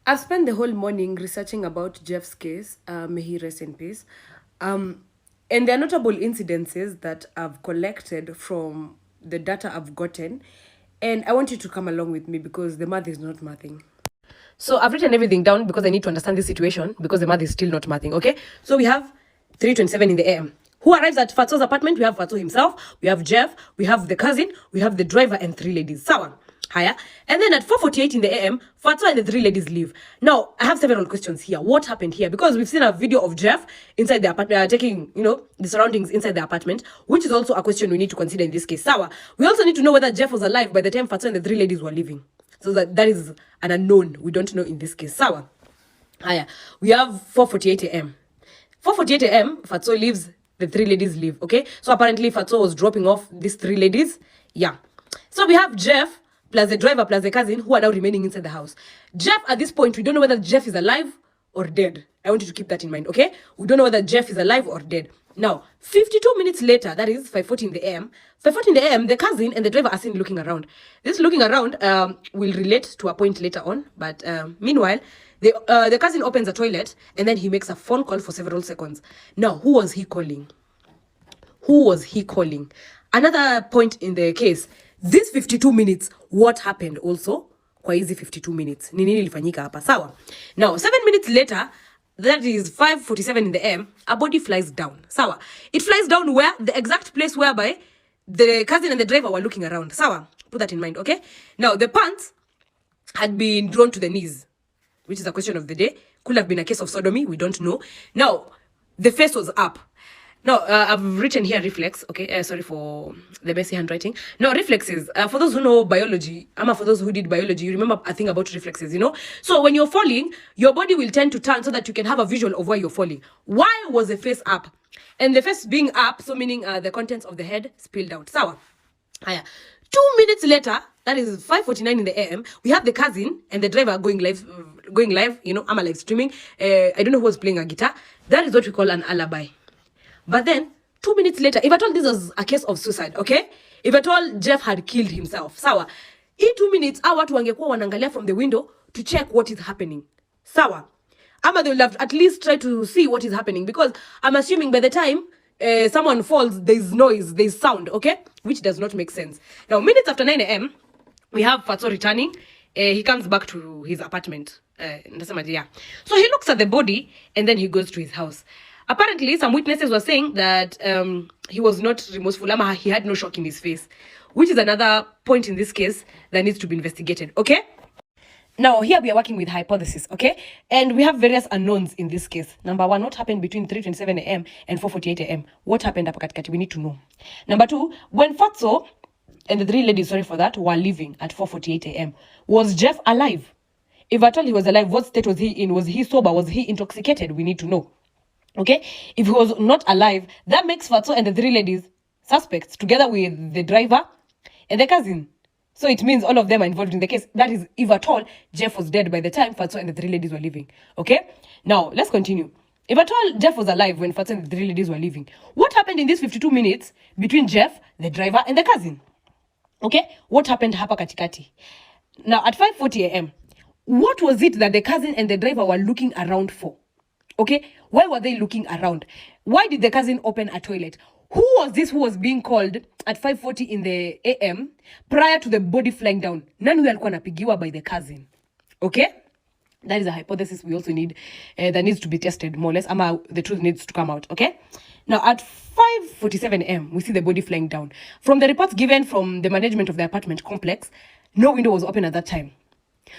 I've spent the whole morning researching about Jeff's case. May he rest in peace. And there are notable incidences that I've collected from the data I've gotten. And I want you to come along with me because the math is not mathing. So I've written everything down because I need to understand this situation because the math is still not mathing, okay? So we have 3:27 in the AM. Who arrives at Fatso's apartment? We have Fatso himself, we have Jeff, we have the cousin, we have the driver and 3 ladies. Sawa. Higher. And then at 4:48 in the AM, Fatso and the 3 ladies leave. Now, I have several questions here. What happened here? Because we've seen a video of Jeff inside the apartment, taking, the surroundings inside the apartment, which is also a question we need to consider in this case. Sawa. We also need to know whether Jeff was alive by the time Fatso and the 3 ladies were leaving. So that is an unknown. We don't know in this case. Sawa. Higher. We have 4:48 AM. 4:48 AM, Fatso leaves, the 3 ladies leave, okay? So apparently Fatso was dropping off these 3 ladies. Yeah. So we have Jeff plus the driver plus the cousin who are now remaining inside the house. Jeff, at this point, we don't know whether Jeff is alive or dead. I want you to keep that in mind, okay? We don't know whether Jeff is alive or dead. Now, 52 minutes later, that is 5:40 in the AM, 5:40 in the AM, the cousin and the driver are seen looking around. This looking around will relate to a point later on, but meanwhile, the cousin opens a toilet and then he makes a phone call for several seconds. Now, who was he calling? Who was he calling? Another point in the case, this 52 minutes, what happened also? Kwa hizi 52 minutes. Ni nini ilifanyika hapa? Sawa. Now, 7 minutes later, that is 5:47 in the AM, a body flies down. Sawa. It flies down where? The exact place whereby the cousin and the driver were looking around. Sawa. Put that in mind, okay? Now, the pants had been drawn to the knees, which is a question of the day. Could have been a case of sodomy. We don't know. Now, the face was up. Now, I've written here reflex, okay? Sorry for the messy handwriting. Now, reflexes, for those who know biology, for those who did biology, you remember a thing about reflexes, So when you're falling, your body will tend to turn so that you can have a visual of where you're falling. Why was the face up? And the face being up, so meaning the contents of the head spilled out. Sawa. 2 minutes later, that is 5:49 in the AM, we have the cousin and the driver going live, I'm a live streaming. I don't know who was playing a guitar. That is what we call an alibi. But then, 2 minutes later, if at all this was a case of suicide, okay? If at all Jeff had killed himself, sawa. In 2 minutes, watu wangekuwa wanangalia from the window to check what is happening. Sawa. Ama they will have at least try to see what is happening because I'm assuming by the time someone falls, there's noise, there's sound, okay? Which does not make sense. Now, minutes after 9 AM, we have Fatso returning. He comes back to his apartment. So he looks at the body and then he goes to his house. Apparently, some witnesses were saying that he was not remorseful. He had no shock in his face, which is another point in this case that needs to be investigated, okay? Now, here we are working with hypothesis, okay? And we have various unknowns in this case. Number 1, what happened between 3:27 AM and 4:48 AM? What happened up katikati? We need to know. Number 2, when Fatso and the 3 ladies, were leaving at 4:48 AM, was Jeff alive? If at all he was alive, what state was he in? Was he sober? Was he intoxicated? We need to know. Okay, if he was not alive, that makes Fatso and the 3 ladies suspects together with the driver and the cousin. So it means all of them are involved in the case. That is, if at all, Jeff was dead by the time Fatso and the 3 ladies were leaving. Okay, now let's continue. If at all Jeff was alive when Fatso and the 3 ladies were leaving, what happened in these 52 minutes between Jeff, the driver, and the cousin? Okay, what happened hapa katikati? Now at 5:40 AM, what was it that the cousin and the driver were looking around for? Okay, why were they looking around? Why did the cousin open a toilet? Who was this who was being called at 5:40 in the AM prior to the body flying down? Nani huyo alikuwa anapigiwa by the cousin? Okay, that is a hypothesis we also need that needs to be tested more or less. The truth needs to come out. Okay, now at 5:47 AM, we see the body flying down. From the reports given from the management of the apartment complex, no window was open at that time.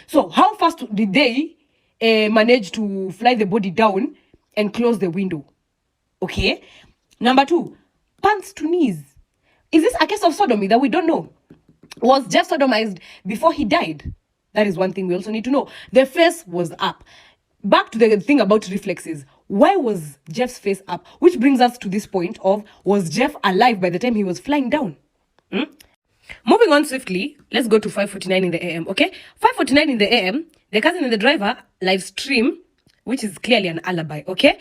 So how fast did they manage to fly the body down and close the window? Okay. Number 2, pants to knees. Is this a case of sodomy that we don't know? Was Jeff sodomized before he died? That is one thing we also need to know. The face was up. Back to the thing about reflexes. Why was Jeff's face up? Which brings us to this point of, was Jeff alive by the time he was flying down? Moving on swiftly, let's go to 5:49 in the AM, okay? 5:49 in the AM, the cousin and the driver live stream, which is clearly an alibi, okay?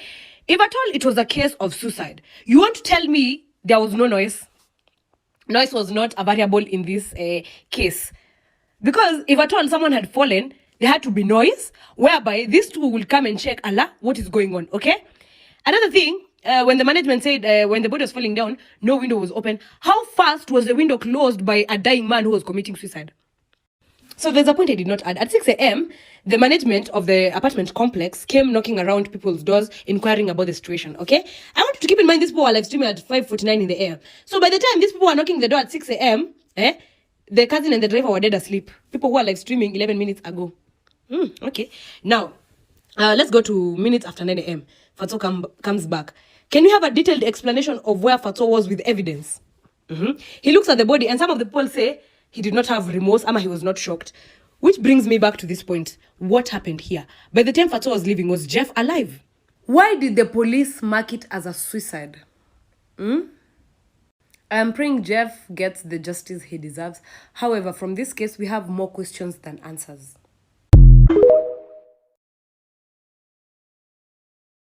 If at all it was a case of suicide, you want to tell me there was no noise? Noise was not a variable in this case. Because if at all someone had fallen, There had to be noise, whereby these two will come and check, Allah, what is going on, okay? Another thing, when the management said when the body was falling down, no window was open. How fast was the window closed by a dying man who was committing suicide? So there's a point I did not add. At 6 a.m., the management of the apartment complex came knocking around people's doors, inquiring about the situation, okay? I want you to keep in mind these people were live streaming at 5:49 in the AM. So by the time these people were knocking the door at 6 a.m., the cousin and the driver were dead asleep. People who are live streaming 11 minutes ago. Okay. Now, let's go to minutes after 9 a.m. Fatxo comes back. Can you have a detailed explanation of where Fatxo was with evidence? He looks at the body, and some of the people say he did not have remorse, ama he was not shocked. Which brings me back to this point. What happened here? By the time Fatxo was leaving, was Jeff alive? Why did the police mark it as a suicide? I'm praying Jeff gets the justice he deserves. However, from this case, we have more questions than answers.